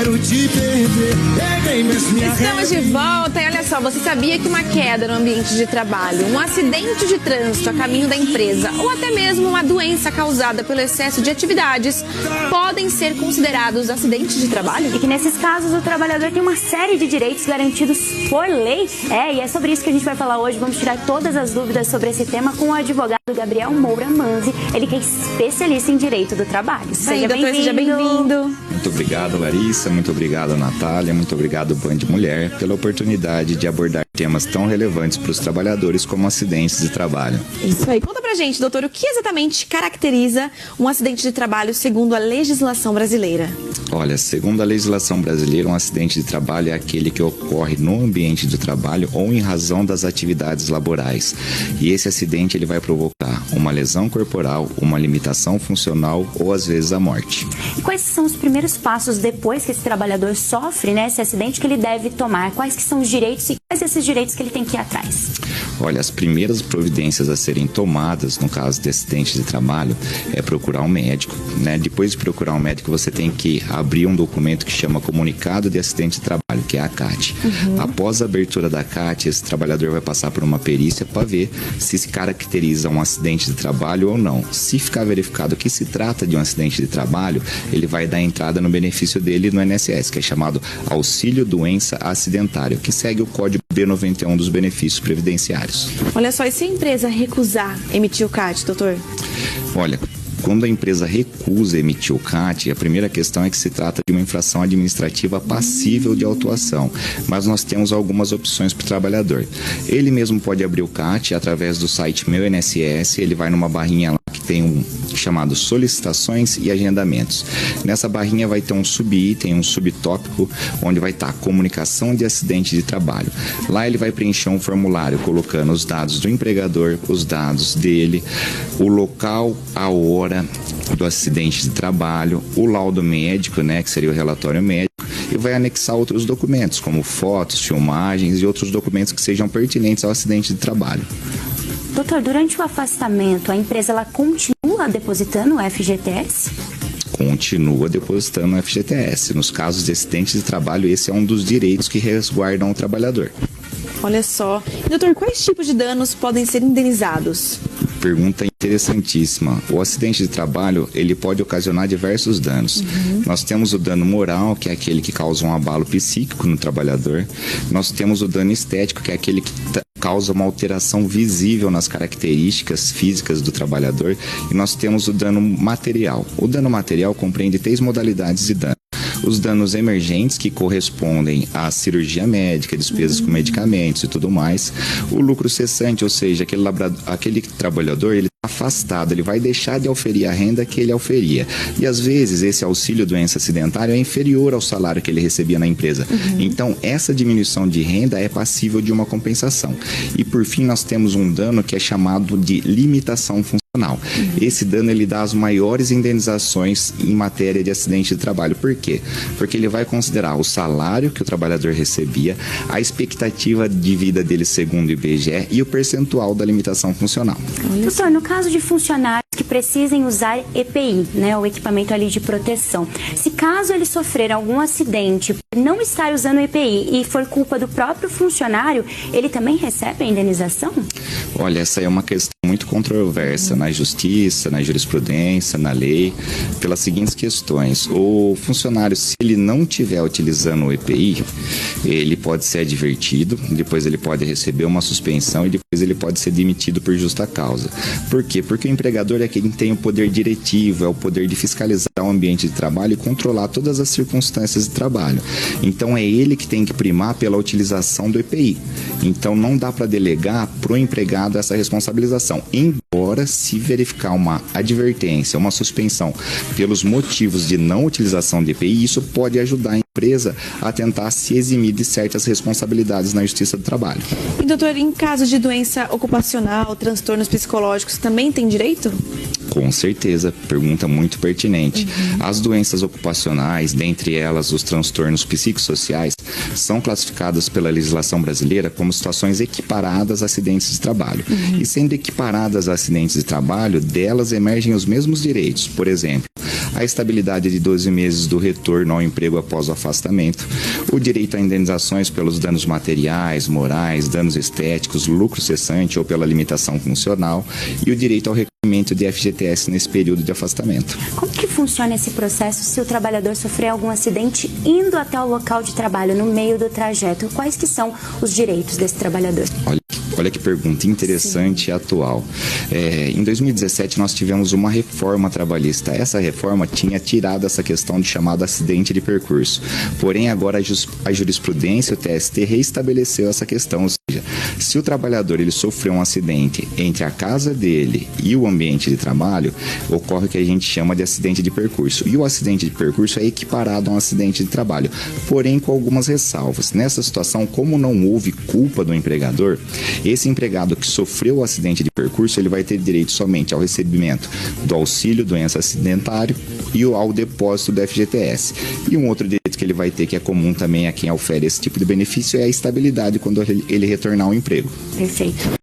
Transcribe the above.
quero te perder. Peguei, mas me Estamos de volta e olha só, você sabia que uma queda no ambiente de trabalho, um acidente de trânsito a caminho da empresa ou até mesmo uma doença causada pelo excesso de atividades podem ser considerados acidentes de trabalho? E que nesses casos o trabalhador tem uma série de direitos garantidos por lei. E é sobre isso que a gente vai falar hoje. Vamos tirar todas as dúvidas sobre esse tema com o advogado Gabriel Moura Manzi, ele que é especialista em direito do trabalho. Seja bem-vindo. Muito obrigado, Larissa, muito obrigado, Natália, muito obrigado, Band Mulher, pela oportunidade de abordar temas tão relevantes para os trabalhadores como acidentes de trabalho. Isso aí. Conta pra gente, doutor, o que exatamente caracteriza um acidente de trabalho segundo a legislação brasileira? Olha, segundo a legislação brasileira, um acidente de trabalho é aquele que ocorre no ambiente do trabalho ou em razão das atividades laborais. E esse acidente ele vai provocar uma lesão corporal, uma limitação funcional ou às vezes a morte. E quais são os primeiros passos depois que esse trabalhador sofre, esse acidente que ele deve tomar? Quais que são os direitos e quais esses direitos que ele tem que ir atrás? Olha, as primeiras providências a serem tomadas no caso de acidente de trabalho é procurar um médico, Depois de procurar um médico, você tem que abrir um documento que chama Comunicado de Acidente de Trabalho, que é a CAT. Após a abertura da CAT, esse trabalhador vai passar por uma perícia para ver se se caracteriza um acidente de trabalho ou não. Se ficar verificado que se trata de um acidente de trabalho, ele vai dar entrada no benefício dele no INSS, que é chamado Auxílio Doença Acidentário, que segue o Código B91 dos benefícios previdenciários. Olha só, e se a empresa recusar emitir o CAT, doutor? Olha, quando a empresa recusa emitir o CAT, a primeira questão é que se trata de uma infração administrativa passível de autuação, mas nós temos algumas opções para o trabalhador. Ele mesmo pode abrir o CAT através do site Meu INSS, ele vai numa barrinha lá que tem um chamado Solicitações e Agendamentos. Nessa barrinha vai ter um subitem, um subtópico, onde vai estar Comunicação de Acidente de Trabalho. Lá ele vai preencher um formulário colocando os dados do empregador, os dados dele, o local, a hora do acidente de trabalho, o laudo médico, que seria o relatório médico, e vai anexar outros documentos, como fotos, filmagens e outros documentos que sejam pertinentes ao acidente de trabalho. Doutor, durante o afastamento, a empresa ela continua depositando o FGTS? Continua depositando o FGTS. Nos casos de acidentes de trabalho, esse é um dos direitos que resguardam o trabalhador. Olha só. E, doutor, quais tipos de danos podem ser indenizados? Pergunta interessantíssima. O acidente de trabalho, ele pode ocasionar diversos danos. Nós temos o dano moral, que é aquele que causa um abalo psíquico no trabalhador. Nós temos o dano estético, que é aquele que causa uma alteração visível nas características físicas do trabalhador. E nós temos o dano material. O dano material compreende 3 modalidades de dano. Os danos emergentes, que correspondem à cirurgia médica, despesas com medicamentos e tudo mais. O lucro cessante, ou seja, aquele trabalhador, ele está afastado, ele vai deixar de auferir a renda que ele auferia. E às vezes esse auxílio doença acidentário é inferior ao salário que ele recebia na empresa. Então essa diminuição de renda é passível de uma compensação. E por fim nós temos um dano que é chamado de limitação funcional. Esse dano ele dá as maiores indenizações em matéria de acidente de trabalho. Por quê? Porque ele vai considerar o salário que o trabalhador recebia, a expectativa de vida dele segundo o IBGE e o percentual da limitação funcional. Doutor, no caso de funcionários que precisem usar EPI, o equipamento ali de proteção, se caso ele sofrer algum acidente por não estar usando o EPI e for culpa do próprio funcionário, ele também recebe a indenização? Olha, essa é uma questão muito controversa na justiça, na jurisprudência, na lei, pelas seguintes questões. O funcionário, se ele não estiver utilizando o EPI, ele pode ser advertido, depois ele pode receber uma suspensão e depois ele pode ser demitido por justa causa. Por quê? Porque o empregador é quem tem o poder diretivo, é o poder de fiscalizar o ambiente de trabalho e controlar todas as circunstâncias de trabalho. Então é ele que tem que primar pela utilização do EPI. Então não dá para delegar para o empregado essa responsabilização. Embora, se verificar uma advertência, uma suspensão pelos motivos de não utilização de EPI, isso pode ajudar a empresa a tentar se eximir de certas responsabilidades na Justiça do Trabalho. E, doutor, em caso de doença ocupacional, transtornos psicológicos, também tem direito? Com certeza, pergunta muito pertinente. As doenças ocupacionais, dentre elas os transtornos psicossociais, são classificadas pela legislação brasileira como situações equiparadas a acidentes de trabalho. E sendo equiparadas a acidentes de trabalho, delas emergem os mesmos direitos. Por exemplo, a estabilidade de 12 meses do retorno ao emprego após o afastamento, o direito a indenizações pelos danos materiais, morais, danos estéticos, lucro cessante ou pela limitação funcional e o direito ao recolhimento de FGTS nesse período de afastamento. Como que funciona esse processo se o trabalhador sofrer algum acidente indo até o local de trabalho, no meio do trajeto? Quais que são os direitos desse trabalhador? Olha que pergunta interessante e atual. Em 2017, nós tivemos uma reforma trabalhista. Essa reforma tinha tirado essa questão de chamado acidente de percurso. Porém, agora a jurisprudência, o TST, reestabeleceu essa questão. Ou seja, se o trabalhador ele sofreu um acidente entre a casa dele e o ambiente de trabalho, ocorre o que a gente chama de acidente de percurso. E o acidente de percurso é equiparado a um acidente de trabalho, porém com algumas ressalvas. Nessa situação, como não houve culpa do empregador, esse empregado que sofreu o acidente de percurso, ele vai ter direito somente ao recebimento do auxílio doença acidentário e ao depósito do FGTS. E um outro direito que ele vai ter, que é comum também a quem ofere esse tipo de benefício, é a estabilidade quando ele retornar ao emprego. Perfeito.